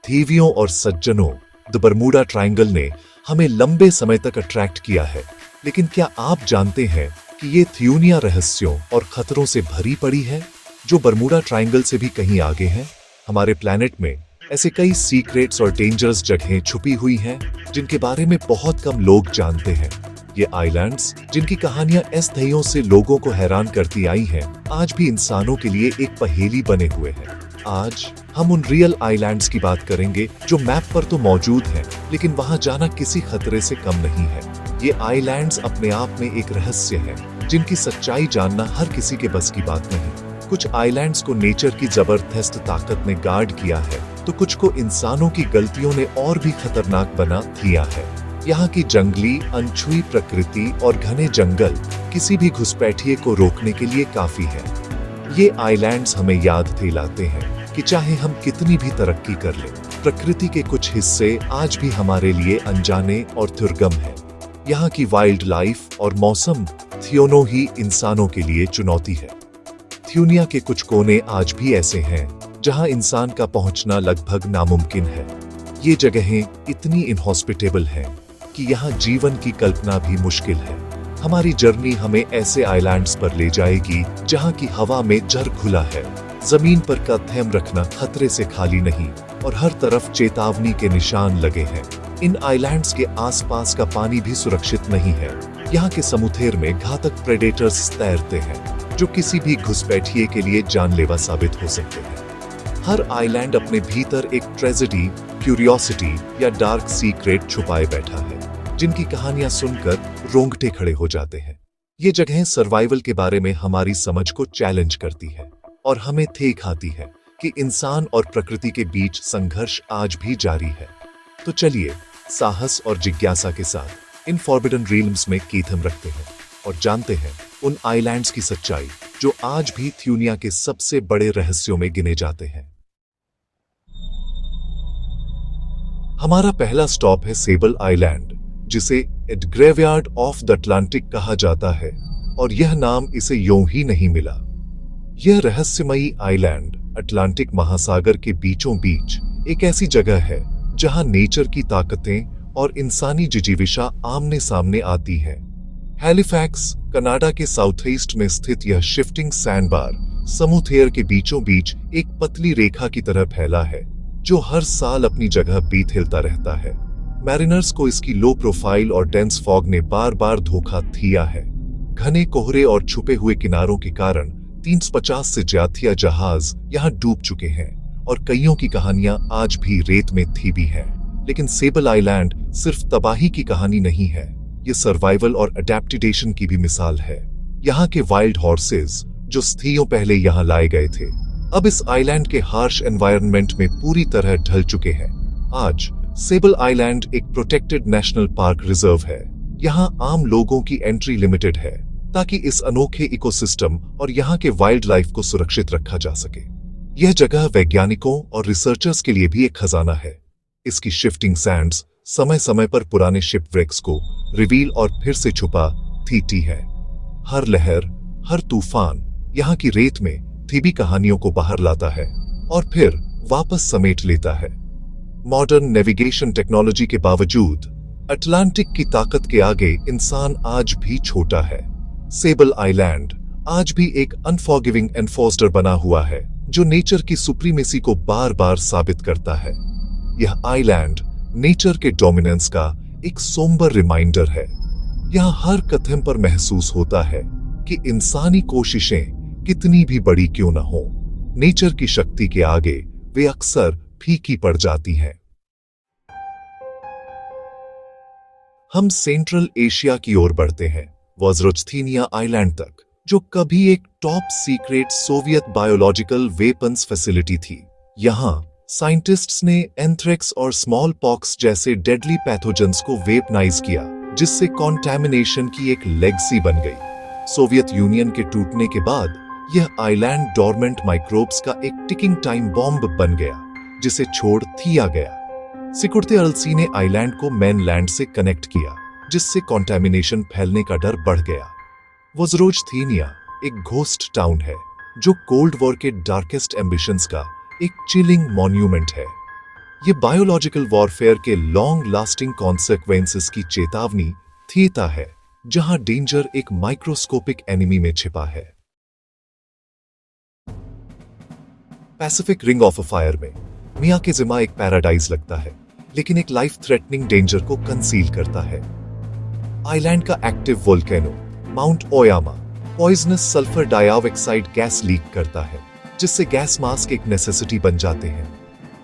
देवियों और सज्जनों, द बरमूडा ट्रायंगल ने हमें लंबे समय तक अट्रैक्ट किया है, लेकिन क्या आप जानते हैं कि ये थ्यूनिया रहस्यों और खतरों से भरी पड़ी है, जो बरमूडा ट्रायंगल से भी कहीं आगे हैं? हमारे प्लैनेट में ऐसे कई सीक्रेट्स और डेंजरस जगहें छुपी हुई हैं, जिनके बारे में बहुत कम लोग जानते हैं। ये आइलैंड्स, जिनकी कहानियां असदियों से लोगों को हैरान करती आई हैं, आज भी इंसानों के लिए एक पहेली बने हुए हैं। आज हम उन रियल आइलैंड्स की बात करेंगे जो मैप पर तो मौजूद हैं, लेकिन वहां जाना किसी खतरे से कम नहीं है। ये आइलैंड्स अपने आप में एक रहस्य है, जिनकी सच्चाई जानना हर किसी के बस की बात नहीं। कुछ आइलैंड्स को नेचर की जबरदस्त ताकत ने गार्ड किया है, तो कुछ को इंसानों की गलतियों ने और भी खतरनाक बना दिया है। यहाँ की जंगली अनछुई प्रकृति और घने जंगल किसी भी घुसपैठिए को रोकने के लिए काफी है। ये आइलैंड्स हमें याद दिलाते हैं कि चाहे हम कितनी भी तरक्की कर लें, प्रकृति के कुछ हिस्से आज भी हमारे लिए अनजाने और दुर्गम हैं। यहाँ की वाइल्ड लाइफ और मौसम थियोनो ही इंसानों के लिए चुनौती है। थ्यूनिया के कुछ कोने आज भी ऐसे हैं जहाँ इंसान का पहुँचना लगभग नामुमकिन है। ये जगहें इतनी इनहॉस्पिटेबल हैं कि यहाँ जीवन की कल्पना भी मुश्किल है। हमारी जर्नी हमें ऐसे आइलैंड्स पर ले जाएगी जहाँ की हवा में जर खुला है, जमीन पर कदम रखना खतरे से खाली नहीं और हर तरफ चेतावनी के निशान लगे हैं। इन आइलैंड्स के आसपास का पानी भी सुरक्षित नहीं है। यहाँ के समुद्र में घातक प्रेडेटर्स तैरते हैं, जो किसी भी घुसपैठिए के लिए जानलेवा साबित हो सकते हैं। हर आइलैंड अपने भीतर एक ट्रेजेडी, क्यूरियोसिटी या डार्क सीक्रेट छुपाए बैठा है, जिनकी कहानियां सुनकर रोंगटे खड़े हो जाते हैं। ये जगहें सर्वाइवल के बारे में हमारी समझ को चैलेंज करती है और हमें दिखाती है कि इंसान और प्रकृति के बीच संघर्ष आज भी जारी है। तो चलिए साहस और जिज्ञासा के साथ इन फॉरबिडन रील्म्स में कदम रखते हैं और जानते हैं उन आइलैंड्स की सच्चाई जो आज भी थ्यूनिया के सबसे बड़े रहस्यों में गिने जाते हैं। हमारा पहला स्टॉप है सेबल आइलैंड, जिसे the graveyard of the Atlantic कहा जाता है, और यह नाम इसे यूं ही नहीं मिला। यह रहस्यमयी आइलैंड अटलांटिक महासागर के बीचों बीच एक ऐसी जगह है जहां नेचर की ताकतें और इंसानी जिजीविशा आमने सामने आती है। हैलिफैक्स, कनाडा के साउथ ईस्ट में स्थित यह शिफ्टिंग सैंडबार समुद्र के बीचों बीच एक पतली रेखा की तरह फैला है, जो हर साल अपनी जगह बीत हिलता रहता है। मैरिनर्स को इसकी लो प्रोफाइल और डेंस फॉग ने बार बार धोखा दिया है। घने कोहरे और छुपे हुए किनारों के कारण 350 से ज्यादा जहाज यहाँ डूब चुके हैं और कईयों की कहानियां आज भी रेत में थी भी हैं। लेकिन सेबल आइलैंड सिर्फ तबाही की कहानी नहीं है, ये सर्वाइवल और अडेप्टेशन की भी मिसाल है। यहाँ के वाइल्ड हॉर्सेस, जो सदियों पहले यहाँ लाए गए थे, अब इस आइलैंड के हार्श एनवायरनमेंट में पूरी तरह ढल चुके हैं। आज सेबल आइलैंड एक प्रोटेक्टेड नेशनल पार्क रिजर्व है। यहाँ आम लोगों की एंट्री लिमिटेड है, ताकि इस अनोखे इकोसिस्टम और यहाँ के वाइल्ड लाइफ को सुरक्षित रखा जा सके। यह जगह वैज्ञानिकों और रिसर्चर्स के लिए भी एक खजाना है। इसकी शिफ्टिंग सैंड्स समय समय पर पुराने शिपव्रेक्स को रिवील और फिर से छुपा देती है। हर लहर, हर तूफान यहाँ की रेत में भी कहानियों को बाहर लाता है और फिर वापस समेट लेता है। मॉडर्न नेविगेशन टेक्नोलॉजी के बावजूद अटलांटिक की ताकत के आगे इंसान आज भी छोटा है। सेबल आइलैंड आज भी एक अनफॉरगिविंग एनफोर्सर बना हुआ है, जो नेचर की सुप्रीमेसी को बार बार साबित करता है। यह आइलैंड नेचर के डोमिनेंस का एक सोम्बर रिमाइंडर है। यहाँ हर कदम पर महसूस होता है कि इंसानी कोशिशें कितनी भी बड़ी क्यों न हो, नेचर की शक्ति के आगे वे अक्सर फीकी पड़ जाती हैं। हम सेंट्रल एशिया की ओर बढ़ते हैं, वज्रोचथीनिया आइलैंड तक, जो कभी एक top secret Soviet biological weapons facility थी। यहाँ साइंटिस्ट्स ने एंथ्रेक्स और स्मॉल पॉक्स जैसे डेडली पैथोजेंस को वेपनाइज किया, जिससे कॉन्टैमिनेशन की एक लेगेसी बन गई। सोवियत यूनियन के टूटने के बाद यह आइलैंड डोरमेंट माइक्रोब्स का एक टिकिंग टाइम बॉम्ब बन गया, जिसे छोड़ दिया गया। सिकुड़ते अलसी ने आइलैंड को मेनलैंड से कनेक्ट किया, जिससे कॉन्टैमिनेशन फैलने का डर बढ़ गया। वज्रोचथीनिया एक घोस्ट टाउन है, जो कोल्ड वॉर के डार्केस्ट एम्बिशंस का एक चिलिंग मॉन्यूमेंट है। ये बायोलॉजिकल वॉरफेयर के लॉन्ग लास्टिंग कॉन्सिक्वेंसेस की चेतावनी थीता है, जहां डेंजर एक माइक्रोस्कोपिक एनिमी में छिपा है। पैसिफिक रिंग ऑफ फायर में मियाकेजिमा एक पैराडाइज लगता है, लेकिन एक लाइफ थ्रेटनिंग डेंजर को कंसील करता है। आइलैंड का active volcano mount Oyama poisonous sulphur dioxide gas leak करता है, जिससे गैस मास्क एक नेसेसिटी बन जाते हैं।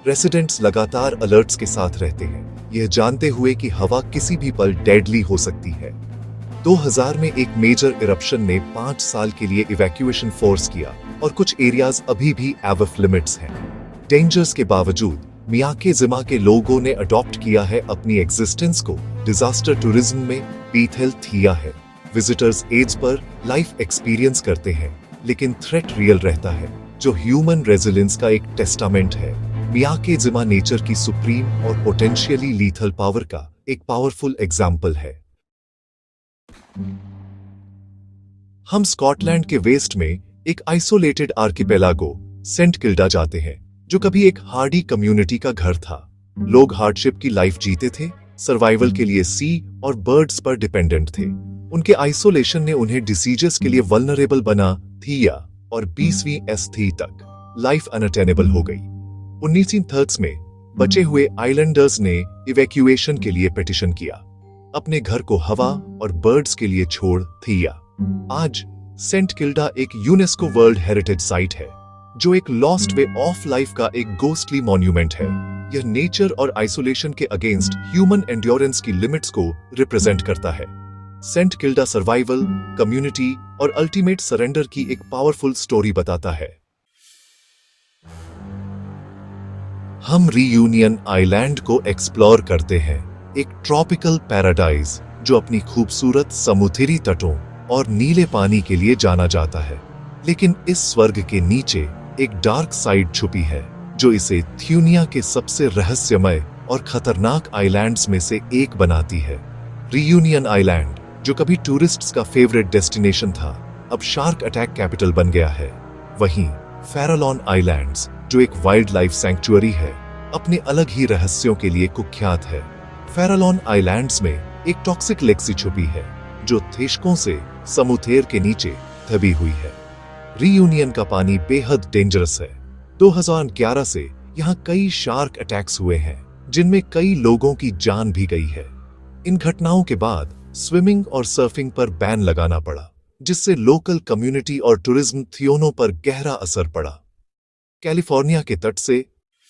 रेसिडेंट्स लगातार अलर्ट्स के साथ रहते हैं, यह जानते हुए कि हवा किसी भी पल डेडली हो सकती है। 2000 में एक मेजर इरप्शन ने 5 साल के लिए इवैक्यूएशन फोर्स किया और कुछ एरियाज अभी भी एवफ लिमिट्स हैं। डेंजर्स के बावजूद मियाकेजिमा के लोगों ने अडॉप्ट किया है अपनी एग्जिस्टेंस को। डिजास्टर टूरिज्म में पीथल थिया है। विजिटर्स एड्स पर लाइफ एक्सपीरियंस करते हैं, लेकिन थ्रेट रियल रहता है, जो ह्यूमन रेजिलियंस का एक टेस्टामेंट है। मियाकेजिमा नेचर की सुप्रीम और पोटेंशियली लीथल पावर का एक पावरफुल एग्जाम्पल है। हम स्कॉटलैंड के वेस्ट में एक आइसोलेटेड आर्किपेलागो सेंट किल्डा जाते हैं, जो कभी एक हार्डी कम्युनिटी का घर था। लोग हार्डशिप की लाइफ जीते थे, सर्वाइवल के लिए सी और बर्ड्स पर डिपेंडेंट थे। उनके आइसोलेशन ने उन्हें डिसीजेस के लिए वल्नरेबल बना थिया, और 20वीं ST तक लाइफ अनअटेनेबल हो गई। 1930s में बचे हुए आइलैंडर्स ने इवैक्यूएशन के लिए पिटिशन किया, अपने घर को हवा और बर्ड्स के लिए छोड़ थिया। आज सेंट किल्डा एक यूनेस्को वर्ल्ड हेरिटेज साइट है, जो एक लॉस्ट वे ऑफ लाइफ का एक गोस्टली मॉन्यूमेंट है। यह नेचर और आइसोलेशन के अगेंस्ट ह्यूमन एंड्योरेंस की लिमिट्स को रिप्रेजेंट करता है। सेंट किल्डा सर्वाइवल, कम्युनिटी और अल्टीमेट सरेंडर की एक पावरफुल स्टोरी बताता है। हम रियूनियन आइलैंड को एक्सप्लोर करते हैं, एक ट्रॉपिकल पैराडाइज जो अपनी खूबसूरत समुद्री तटों और नीले पानी के लिए जाना जाता है। लेकिन इस स्वर्ग के नीचे एक डार्क साइड छुपी है, जो इसे थ्यूनिया के सबसे रहस्यमय और खतरनाक आइलैंड्स में से एक बनाती है। रियूनियन आइलैंड, जो कभी टूरिस्ट्स का फेवरेट डेस्टिनेशन था, अब शार्क अटैक कैपिटल बन गया है। वहीं फेरालॉन आइलैंड्स, जो एक वाइल्ड लाइफ सैंक्चुअरी है, अपने अलग ही रहस्यों के लिए कुख्यात है। फेरालॉन आइलैंड्स में एक टॉक्सिक लेक्सी छुपी है, जो थेशकों से समुद्र के नीचे दबी हुई है। रियूनियन का पानी बेहद डेंजरस है। 2011 से यहाँ कई शार्क अटैक्स हुए हैं, जिनमें कई लोगों की जान भी गई है। इन घटनाओं के बाद स्विमिंग और सर्फिंग पर बैन लगाना पड़ा, जिससे लोकल कम्युनिटी और टूरिज्म थियोनों पर गहरा असर पड़ा। कैलिफोर्निया के तट से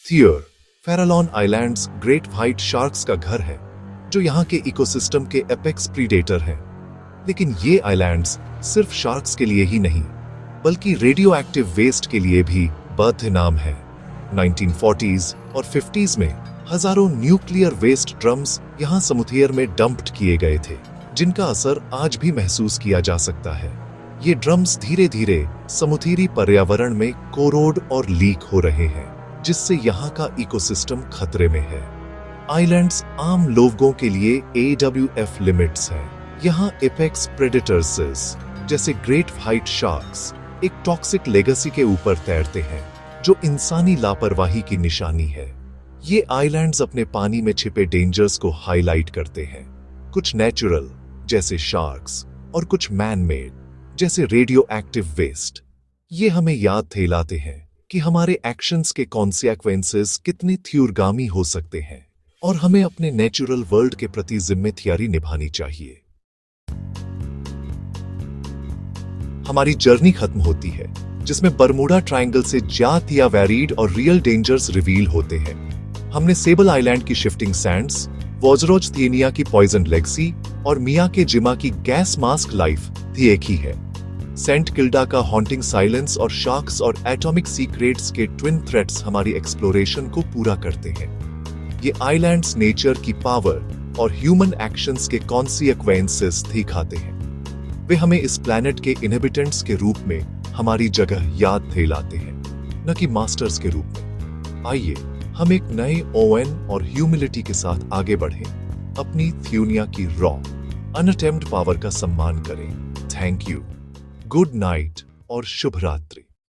the Farallon Islands great white sharks का घर है, जो यहाँ के इकोसिस्टम के एपेक्स प्रीडेटर हैं। लेकिन ये आइलैंड्स सिर्फ शार्क्स के लिए ही नहीं, बल्कि रेडियो एक्टिव वेस्ट के लिए भी बदनाम है। 1940s और 50s में हजारों न्यूक्लियर वेस्ट ड्रम्स यहाँ समुद्र में डंप्ड किए गए थे, जिनका असर आज भी महसूस किया जा सकता है। ये ड्रम्स धीरे धीरे समुद्री पर्यावरण में कोरोड और लीक हो रहे हैं, जिससे यहाँ का इकोसिस्टम खतरे में है। आइलैंड्स आम लोगों के लिए AWF लिमिट्स हैं। यहाँ एपेक्स प्रेडेटर्स जैसे ग्रेट व्हाइट शार्क्स एक टॉक्सिक लेगेसी के ऊपर तैरते हैं, जो इंसानी लापरवाही की निशानी है। ये आइलैंड्स अपने पानी में छिपे डेंजर्स को हाईलाइट करते हैं, कुछ नेचुरल जैसे शार्क्स और कुछ मैन मेड जैसे रेडियो एक्टिव वेस्ट। ये हमें याद दिलाते हैं कि हमारे एक्शंस के कॉन्सिक्वेंसेस कितने थ्यूरगामी हो सकते हैं, और हमें अपने नेचुरल वर्ल्ड के प्रति जिम्मेदारी निभानी चाहिए। हमारी जर्नी खत्म होती है, जिसमें बरमूडा ट्रायंगल से ज्यादा या वैरीड और रियल डेंजर्स रिवील होते हैं। हमने सेबल आइलैंड की शिफ्टिंग सैंड्स, वॉजरोज थियनिया की पॉइजन लेगसी और मियाकेजिमा की गैस मास्क लाइफ देखी है। सेंट किल्डा का हॉन्टिंग साइलेंस और शार्क्स और एटॉमिक सीक्रेट्स के ट्विन थ्रेट्स हमारी एक्सप्लोरेशन को पूरा करते हैं। ये आइलैंड्स नेचर की पावर और ह्यूमन एक्शंस के कॉन्सिक्वेंसेस दिखाते हैं। वे हमें इस प्लैनेट के इनहेबिटेंट्स के रूप में हमारी जगह याद दिलाते हैं, न कि मास्टर्स के रूप में। आइए हम एक नए ओएन और ह्यूमिलिटी के साथ आगे बढ़ें, अपनी थ्यूनिया की रॉ अनअटेम्प्ड पावर का सम्मान करें। थैंक यू, गुड नाइट और शुभ रात्रि।